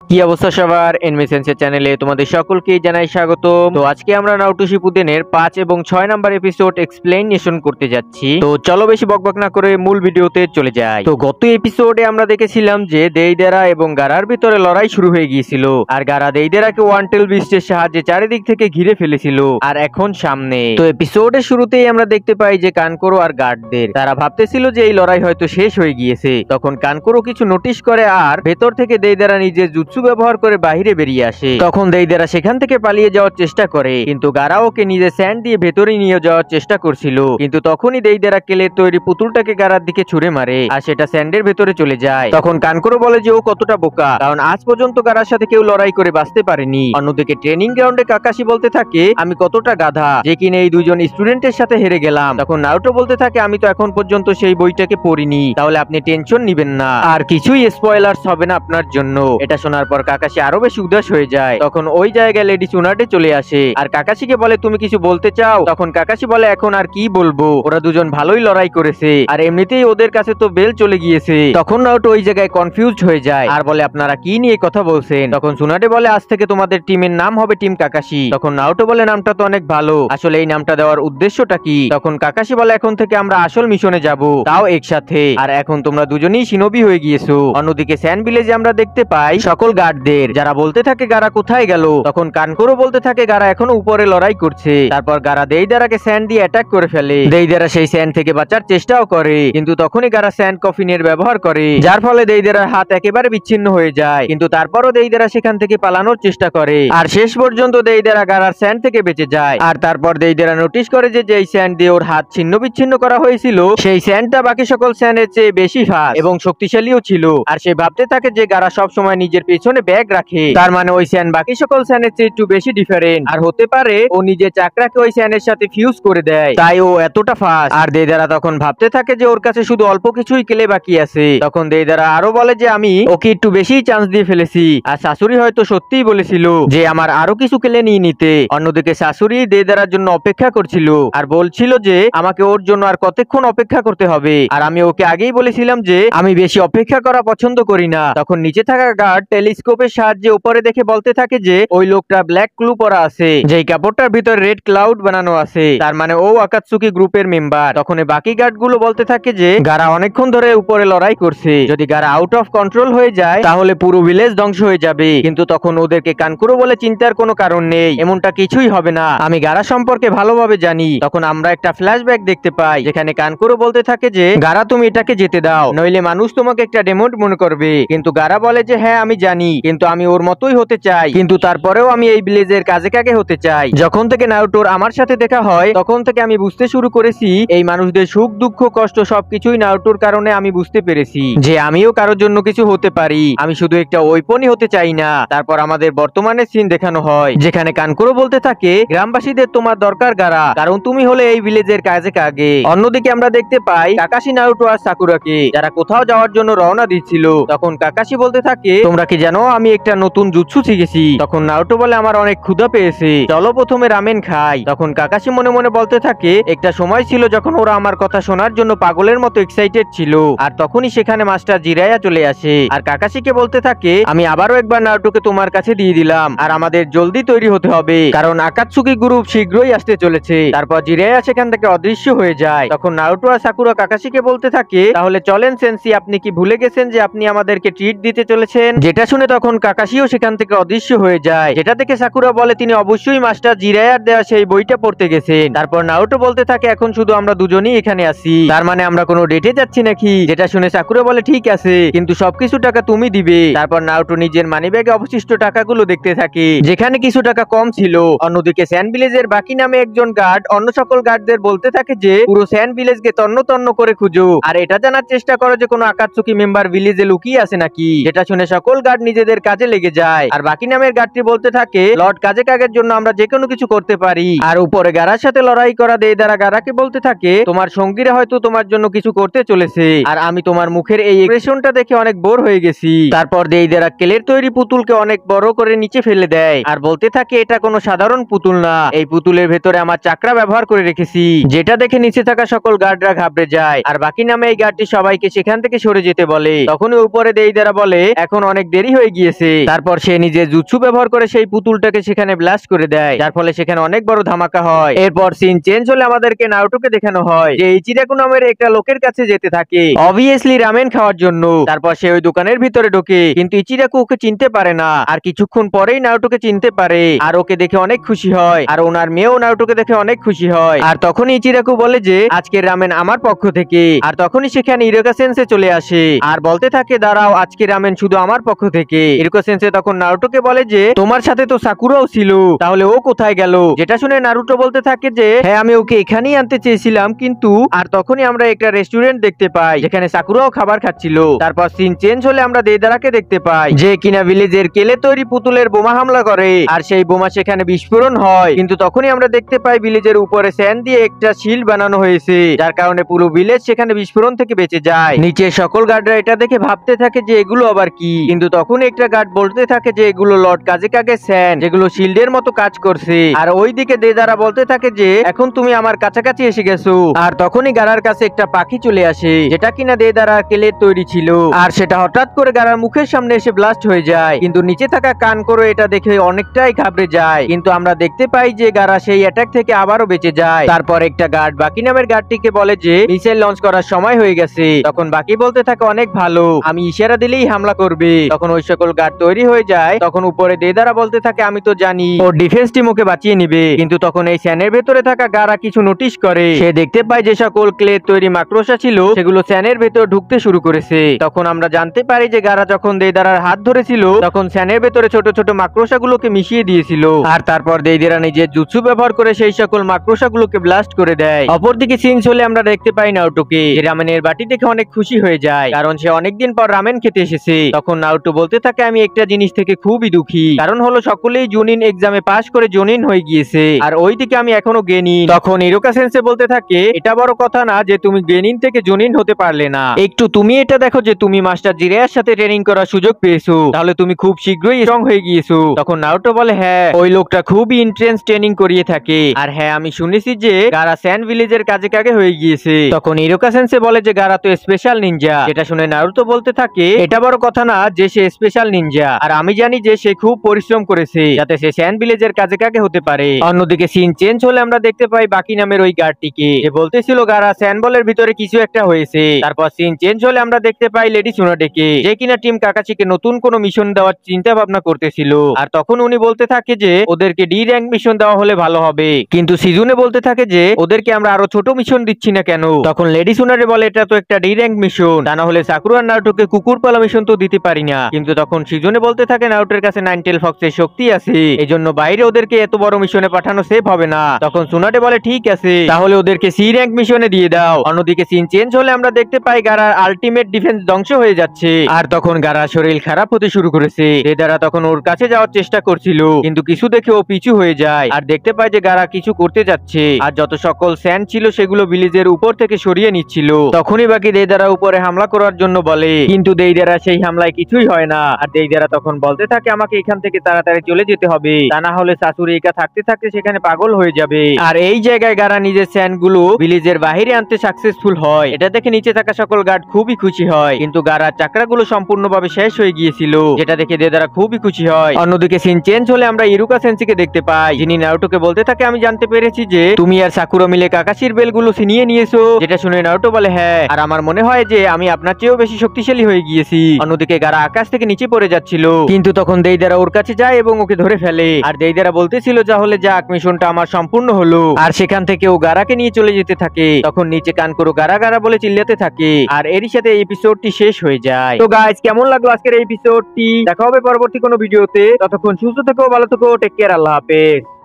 কি অবস্থা সবার এনিমেশনসের চ্যানেলে তোমাদের সকলকে জানাই স্বাগত। তো আজকে আমরা নারুটো শিপুদেনের 5 এবং 6 নাম্বার এপিসোড এক্সপ্লেনেশন করতে যাচ্ছি। তো চলো বেশি বকবক না করে মূল ভিডিওতে চলে যাই। তো গত এপিসোডে আমরা দেখেছিলাম যে দেইদেরা এবং গারার ভিতরে লড়াই শুরু হয়ে গিয়েছিল, আর গারা দেইদেরাকে ওয়ান্টেল বিস্টের সাহায্যে চারিদিক থেকে ঘিরে ফেলেছিল আর এখন সামনে। তো এপিসোডের শুরুতেই আমরা দেখতে পাই যে কানকোরো আর গার্ডদের তারা ভাবতেছিল যে এই লড়াই হয়তো শেষ হয়ে গিয়েছে। তখন কানকোরো কিছু নোটিশ করে আর ভেতর থেকে দেইদেরা নিজের জুৎসু ব্যবহার করে বাহিরে বেরিয়ে আসে। তখন দেইদেরা সেখান থেকে পালিয়ে যাওয়ার চেষ্টা করে, কিন্তু গারা ওকে নিজে স্যান্ড দিয়ে ভেতরে নিয়ে যাওয়ার চেষ্টা করছিল। কিন্তু তখনই দেইদেরা কেলের তৈরি পুতুলটাকে গারার দিকে ছুড়ে মারে আর সেটা স্যান্ডের ভেতরে চলে যায়। তখন কানকোরো বলে যে ও কতটা বোকা, কারণ আজ পর্যন্ত গারার সাথে কেউ লড়াই করে বাঁচতে পারেনি। অন্যদিকে ট্রেনিং গ্রাউন্ডে কাকাশি বলতে থাকে আমি কতটা গাধা যে কিনা এই দুইজন স্টুডেন্টের সাথে হেরে গেলাম। তখন নারুটো বলতে থাকে আমি তো এখন পর্যন্ত সেই বইটাকে পড়িনি, তাহলে আপনি টেনশন নিবেন না, আর কিছুই স্পয়লার্স হবে না আপনার জন্য। এটা শোনার পর কাকাশি আরো বেশি উদাস হয়ে যায়। তখন ওই জায়গায় লেডি চুনাটে চলে আসে আর কাকাশিকে বলে তুমি কিছু বলতে চাও? তখন কাকাশি বলে এখন আর কি বলবো, ওরা দুজন ভালোই লড়াই করেছে আর এমনিতেই ওদের কাছে তো বেল চলে গিয়েছে। তখন নারুটো ওই জায়গায় কনফিউজড হয়ে যায় আর বলে আপনারা কি নিয়ে কথা বলছেন? তখন চুনাটে বলে আজ থেকে তোমাদের টিমের নাম হবে টিম কাকাশি। তখন নারুটো বলে নামটা তো অনেক ভালো, আসলে এই নামটা দেওয়ার উদ্দেশ্যটা কি? তখন কাকাশি বলে এখন থেকে আমরা আসল মিশনে যাব, তাও একসাথে, আর এখন তোমরা দুজনেই শিনোবি হয়ে গিয়েছো। অন্যদিকে স্যান্ড ভিলেজে আমরা দেখতে পাই সকল গার্ডদের যারা বলতে থাকে গারা কোথায় গেল। তখন কানকোরো বলতে থাকে গারা এখনো উপরে লড়াই করছে। তারপর গারা দেইদারাকে স্যান্ড দিয়ে অ্যাটাক করে ফেলে। দেইদারা সেই স্যান্ড থেকে বাঁচার চেষ্টাও করে, কিন্তু তখনই গারা স্যান্ড কফিনের ব্যবহার করে, যার ফলে দেইদারার হাত একেবারে বিচ্ছিন্ন হয়ে যায়। কিন্তু তারপরও দেইদারা সেখান থেকে পালানোর চেষ্টা করে আর শেষ পর্যন্ত দেইদারা গারার স্যান্ড থেকে বেঁচে যায়। আর তারপর দেইদারা নোটিশ করে যে যেই স্যান্ড দিয়ে ওর হাত ছিন্ন বিচ্ছিন্ন করা হয়েছিল সেই স্যান্ডটা বাকি সকল স্যান্ডের চেয়ে বেশি ফাস্ট এবং শক্তিশালীও ছিল। আর সে ভাবতে থাকে যে গারা সব সময় নিজের পেছনে ব্যাগ রাখে, তার মানে ওই স্যান্ড বাকি সকল স্যান্ডের চেয়ে একটু বেশি ডিফারেন্ট, আর হতে পারে ও নিজের চাকরাকে ওই স্যান্ডের সাথে ফিউজ করে দেয়, তাই ও এতটা ফাস্ট। আর দেইদারা তখন ভাবতে থাকে যে ওর কাছে শুধু অল্প কিছুই কেলে বাকি আছে। তখন দেইদারা আরো বলে যে আমি ওকে একটু বেশি চান্স দিয়ে ফেলেছি, আর শাশুড়ি হয়তো সত্যিই বলেছিল যে আমার আরো কিছু কেলে নিয়ে নিতে। অন্যদিকে শাশুড়ি দেইদারার জন্য অপেক্ষা করছিল আর বলছিল যে আমাকে ওর জন্য আর কতক্ষণ অপেক্ষা করতে হবে, আর আমি ওকে আগেই বলেছিলাম যে আমি বেশি অপেক্ষা করা পছন্দ করি না। তখন নিচে থাকা গার্ড টেলিস্কোপের সাহায্যে উপরে দেখে বলতে থাকে যে ওই লোকটা ব্ল্যাক ক্লু পরা আছে, যেই কাপড়টার ভিতর রেড ক্লাউড বানানো আছে, তার মানে ও আকাতসুকি গ্রুপের মেম্বার। তখন বাকি গার্ড গুলো বলতে থাকে যে গারা অনেকক্ষণ ধরে উপরে লড়াই করছে, যদি গারা আউট অফ কন্ট্রোল হয়ে যায় তাহলে পুরো ভিলেজ ধ্বংস হয়ে যাবে। কিন্তু তখন ওদেরকে কানকুরো বলে চিন্তার কোনো কারণ নেই, এমনটা কিছুই হবে না, আমি গারা সম্পর্কে ভালোভাবে জানি। তখন আমরা একটা ফ্ল্যাশব্যাক দেখতে পাই যেখানে কানকুরো বলতে থাকে যে গারা তুমি এটাকে যেতে দাও, নইলে মানুষ তোমাকে একটা ডেমোট মনে করবে। কিন্তু গারা বলে যে হ্যাঁ আমি জানি, কিন্তু আমি ওর মতোই হতে চাই, কিন্তু তারপরেও আমি এই ভিলেজের কাজে কাগে হতে চাই। যখন থেকে নারুটোর আমার সাথে দেখা হয় তখন থেকে আমি বুঝতে শুরু করেছি এই মানুষদের সুখ দুঃখ কষ্ট সবকিছুই নারুটোর কারণে আমি বুঝতে পেরেছি যে আমিও কারোর জন্য কিছু হতে পারি, আমি শুধু একটা ওয়েপনই হতে চাই না। তারপর আমাদের বর্তমানে সিন দেখানো হয় যেখানে কানকুরো বলতে থাকে গ্রামবাসীদের তোমার দরকার গারা, কারণ তুমি হলে এই ভিলেজের কাজে কাগে। অন্যদিকে আমরা দেখতে পাই কাকাশি নারুটো আর সাকুরাকে যারা কোথাও যাওয়ার জন্য রওনা দিচ্ছিল। তখন কাকাশি বলতে থাকে তোমরা কি জানো আমি একটা নতুন জুৎসু শিখেছি? তখন নারুটো বলে আমার অনেক ক্ষুধা পেয়েছে, চলো প্রথমে রামেন খাই। তখন কাকাশি মনে মনে বলতে থাকে একটা সময় ছিল যখন ওরা আমার কথা শোনার জন্য পাগলের মতো এক্সাইটেড ছিল, আর তখনই সেখানে মাস্টার জিরায়া চলে আসে আর কাকাশিকে বলতে থাকে আমি আবারও একবার নারুটোকে তোমার কাছে দিয়ে দিলাম, আর আমাদের জলদি তৈরি হতে হবে কারণ আকাতসুকি গ্রুপ শীঘ্রই আসতে চলেছে। তারপর জিরায়া সেখান থেকে অদৃশ্য হয়ে যায়। তখন নারুটো আর সাকুরা কাকাশিকে বলতে থাকে তাহলে চলেন সেন্সি, আপনি কি ভুলে গেছেন যে আপনি আমাদেরকে ট্রিট দিতে চলেছেন? যেটা শুনে তখন কাকাশিও সেখান থেকে অদৃশ্য হয়ে যায়, যেটা দেখে সাকুরা বলে তিনি অবশ্যই মাস্টার জিরায়ার দেওয়া সেই বইটা পড়তে গেছেন। তারপর নারুটো বলতে থাকে এখন শুধু আমরা দুজনেই এখানে আছি, তার মানে আমরা কোনো ডেটে যাচ্ছি নাকি? যেটা শুনে সাকুরা বলে ঠিক আছে, কিন্তু সবকিছু টাকা তুমি দিবে। তারপর নারুটো নিজের মানিব্যাগে অবশিষ্ট টাকাগুলো দেখতে থাকে, যেখানে কিছু টাকা কম ছিল। অন্যদিকে স্যান্ড ভিলেজের বাকি নামে একজন গার্ড অন্য সকল গার্ডদের বলতে থাকে যে পুরো স্যান্ড ভিলেজকে তন্ন তন্ন করে খুঁজো, আর এটা জানার চেষ্টা করো যে কোনো আকাতসুকি মেম্বার ভিলেজে লুকিয়ে আছে নাকি। যেটা শুনে সকল গার্ড নিজেদের কাজে লেগে যায়, আর বাকি নামের গার্ডটি বলতে থাকে লর্ড কাজে কাগের জন্য আমরা যে কোনো কিছু করতে পারি। আর উপরে গারার সাথে লড়াই করা দেইদারা গারাকে বলতে থাকে তোমার সঙ্গীরা হয়তো তোমার জন্য কিছু করতে চলেছে, আর আমি তোমার মুখের এই এক্সপ্রেশনটা দেখে অনেক বোর হয়ে গেছি। তারপর দেইদারা কেলের তৈরি পুতুলকে অনেক বড় করে নিচে ফেলে দেয় আর বলতে থাকে এটা কোনো সাধারণ পুতুল না, এই পুতুলের ভেতরে আমার চাকরা ব্যবহার করে রেখেছি। যেটা দেখে নিচে থাকা সকল গার্ডরা ঘাবড়ে যায়, আর বাকি নামে এই গার্ডটি সবাইকে সেখান থেকে সরে যেতে বলে। তখনই উপরে দেইদারা বলে এখন অনেক দেরি হয়ে গিয়েছে। তারপর সে নিজে জুৎসু ব্যবহার করে সেই পুতুলটাকে সেখানে ব্লাস্ট করে দেয়, যার ফলে সেখানে অনেক বড় ধামাকা হয়। এরপর সিন চেঞ্জ হলে আমাদেরকে নারুটোকে দেখানো হয় যে ইচিরাকু নামের একটা লোকের কাছে যেতে থাকে, অবভিয়াসলি রামেন খাওয়ার জন্য। তারপর সে ওই দোকানের ভিতরে ঢোকে, কিন্তু ইচিরাকু ওকে চিনতে পারে না। আর কিছুক্ষণ পরেই নারুটোকে চিনতে পারে, আর ওকে দেখে অনেক খুশি হয়। আর ওনার মেয়েও নারুটোকে দেখে অনেক খুশি হয়। আর তখনই ইচিরাকু বলে যে আজকের রামেন আমার পক্ষ থেকে। আর তখনই সেখানে ইরোকা সেন্সে চলে আসে আর বলতে থাকে দাঁড়াও, আজকে রামেন শুধু আমার পক্ষ থেকে। ইরোকা সেন্সে তখন নারুটোকে বলে যে তোমার সাথে তো সাকুরাও ছিল, তাহলে ও কোথায় গেল? যেটা শুনে নারুটো বলতে থাকে যে হ্যাঁ, আমি ওকে এখানেই আনতে চেয়েছিলাম কিন্তু। আর তখনই আমরা একটা রেস্টুরেন্ট দেখতে পাই যেখানে সাকুরাও খাবার খাচ্ছিল। তারপর সিন চেঞ্জ হলে আমরা দেইদারাকে দেখতে পাই যে কিনা ভিলেজের কেলে তৈরি পুতুলের বোমা হামলা করে, আর সেই বোমা সেখানে বিস্ফোরণ হয়। কিন্তু তখনই আমরা দেখতে পাই ভিলেজের উপরে স্যান্ড দিয়ে একটা শিল্ড বানানো হয়েছে, যার কারণে পুরো ভিলেজ সেখানে বিস্ফোরণ থেকে বেঁচে যায়। নিচে সকল গার্ডরা এটা দেখে ভাবতে থাকে যে এগুলো আবার কি, কিন্তু তখন একটা গার্ড বলতে থাকে যে এগুলো লর্ড কাজেকাগে স্যান্ড, যেগুলো শিল্ডের মতো কাজ করছে। আর ওইদিকে দেইদারা বলতে থাকে যে এখন তুমি আমার কাছাকাছি এসে গেছো। আর তখনই গারার কাছে একটা পাখি চলে আসে, যেটা কিনা দেইদারা কেলের তৈরি ছিল। আর সেটা হঠাৎ করে গারার মুখের সামনে এসে ব্লাস্ট হয়ে যায়, কিন্তু নিচে থাকা কান করে এটা দেখে অনেকটাই ঘাবড়ে যায়। কিন্তু আমরা দেখতে পাই যে গারা সেই অ্যাটাক থেকে আবারও বেঁচে যায়। তারপর একটা গার্ড বাকি নামের গার্ডটিকে বলে যে মিসাইল লঞ্চ করার সময় হয়ে গেছে। তখন বাকি বলতে থাকে অনেক ভালো, আমি ইশারা দিলেই হামলা করবে। তখন ওই সকল গার্ড তৈরি হয়ে যায়। তখন উপরে দেইদারা বলতে থাকে আমি তো জানি ওর ডিফেন্স টিম ওকে বাঁচিয়ে নিবে। কিন্তু তখন এই স্যানের ভেতরে থাকা গারা কিছু নোটিশ করে, সে দেখতে পায় যে সকল ক্লে তৈরি মাকড়সা ছিল সেগুলো স্যানের ভেতর ঢুকতে শুরু করেছে। তখন আমরা জানতে পারি যে গারা যখন দেইদারার হাত ধরেছিল তখন স্যানের ভেতরে ছোট ছোট মাকড়সা গুলোকে মিশিয়ে দিয়েছিল। আর তারপর দেইদারা নিজের জুৎসু ব্যবহার করে সেই সকল মাকড়সা গুলোকে ব্লাস্ট করে দেয়। অপরদিকে সিন চলে আমরা দেখতে পাই নারুটোকে যে রামেনের বাটি দেখে অনেক খুশি হয়ে যায়, কারণ সে অনেকদিন পর রামেন খেতে এসেছে। তখন নারুটো বলতে থাকে আমি একটা জিনিস থেকে খুবই দুঃখী, কারণ হলো সকলেই জুনিন এক্সামে পাশ করে জুনিন হয়ে গিয়েছে, আর ওইদিকে আমি এখনো গেনিন। তখন ইরোকা সেন্সে বলতে থাকে এটা বড় কথা না যে তুমি গেনিন থেকে জুনিন হতে পারলে না, একটু তুমি এটা দেখো যে তুমি মাস্টার জিরায়ার সাথে ট্রেনিং করার সুযোগ পেয়েছো, তাহলে তুমি খুব শীঘ্রই স্ট্রং হয়ে গিয়েছো। তখন নারুটো বলে হ্যাঁ, ওই লোকটা খুবই ইন্টেন্স ট্রেনিং করিয়ে থাকে, আর হ্যাঁ আমি শুনেছি যে গারা স্যান্ড ভিলেজের কাজে কাগে হয়ে গিয়েছে। তখন ইরোকা সেন্সে বলে যে গারা তো স্পেশাল নিনজা। এটা শুনে নারুতো বলতে থাকে এটা বড় কথা না যে সে স্পেশাল নিনজা, আর আমি জানি যে সে খুব পরিশ্রম করেছে যাতে সে স্যান্ড ভিলেজের কাজে কাগে হতে পারে। অন্যদিকে সিন চেঞ্জ হলে আমরা দেখতে পাই বাকি নামের ওই গার্ডটিকে, যে বলতেছিল গারা স্যান্ড বলের ভিতরে কিছু একটা হয়েছে। তারপর সিন চেঞ্জ হলে আমরা দেখতে পাই লেডি সুনাডেকে, যে কিনা টিম কাকাচিকে নতুন কোন মিশন দেওয়ার চিন্তা ভাবনা করতেছিল। আর তখন উনি বলতে থাকে যে ওদেরকে ডি র্যাঙ্ক মিশন দেওয়া হলে ভালো হবে, কিন্তু সিজুনে বলতে থাকে যে ওদেরকে আমরা আরো ছোট মিশন দিচ্ছি না কেন? তখন লেডি সুনাডে বলে এটা তো একটা ডি র্যাঙ্ক মিশন, তা না হলে সাকুরা আর নারুটোকে কুকুর পালা মিশন তো দিতে পারি না। কিন্তু তখন সিজুনে বলতে থাকে নারুটোর কাছে নাইনটেল ফক্সের শক্তি আছে, এজন্য বাইরে ওদেরকে এত বড় মিশনে পাঠানো সেফ হবে না। তখন সুনাডে বলে ঠিক আছে, তাহলে ওদেরকে সি র্যাঙ্ক মিশনে দিয়ে দাও। অন্যদিকে সিন চেঞ্জ হলে আমরা দেখতে পাই গারার আলটিমেট ডিফেন্স ধ্বংস হয়ে যাচ্ছে, আর তখন গারার শরীর খারাপ হতে শুরু করেছে। দেদারা তখন ওর কাছে যাওয়ার চেষ্টা করছিল, কিন্তু কিছু দেখে ও পিছু হয়ে যায়, আর দেখতে পায় যে গারা কিছু করতে যাচ্ছে, আর যত সকল স্যান্ড ছিল সেগুলো ভিলেজের উপর থেকে সরিয়ে নিচ্ছিল। তখনই বাকি দেইদারা উপরে হামলা করার জন্য বলে, কিন্তু দেইদারা সেই হামলায় কিছুই হয় না। আর দেইদারা তখন বলতে থাকে আমাকে এখান থেকে তাড়াতাড়ি চলে যেতে হবে, তা না হলে শাশুড়ি একা থাকতে থাকতে সেখানে পাগল হয়ে যাবে। আর এই জায়গায় গারা নিজের স্যান্ড গুলো ভিলেজের বাহিরে আনতে সাকসেসফুল হয়। এটা দেখে নিচে থাকা সকল গার্ড খুবই খুশি হয়, কিন্তু গারার চাকরাগুলো সম্পূর্ণভাবে শেষ হয়ে গিয়েছিল, যেটা দেখে দেদারা খুবই খুশি হয়। অন্যদিকে সিন চেঞ্জ হলে আমরা ইরুকা সেন্সিকে দেখতে পাই, যিনি নারুটোকে বলতে থাকে আমি জানতে পেরেছি যে তুমি আর সাকুরা মিলে কাকাশির বেলগুলো ছিনিয়ে নিয়েছো। যেটা শুনে নারুটো বলে হ্যাঁ, আর আমার মনে হয় যে আমি আপনার চেয়েও বেশি শক্তিশালী হয়ে গিয়েছি। অন্যদিকে গারা আকাশ থেকে নিচে পড়ে যাচ্ছিল, কিন্তু তখন দেইদারা ওর কাছে যায় এবং ওকে ধরে ফেলে। আর দেইদারা বলতেছিল তাহলে যাক, মিশনটা আমার সম্পূর্ণ হলো। আর সেখান থেকে ও গারাকে নিয়ে চলে যেতে থাকে। তখন নিচে কান করো গারা গারা বলে চিল্লাতে থাকে, আর এরই সাথে এই এপিসোডটি শেষ হয়ে যায়। তো গাইস, কেমন লাগলো আজকের এই এপিসোডটি? দেখা হবে পরবর্তী কোনো ভিডিওতে। ততক্ষণ সুস্থ থেকো, ভালো থেকো, টেক কেয়ার, আল্লাহ হাফেজ।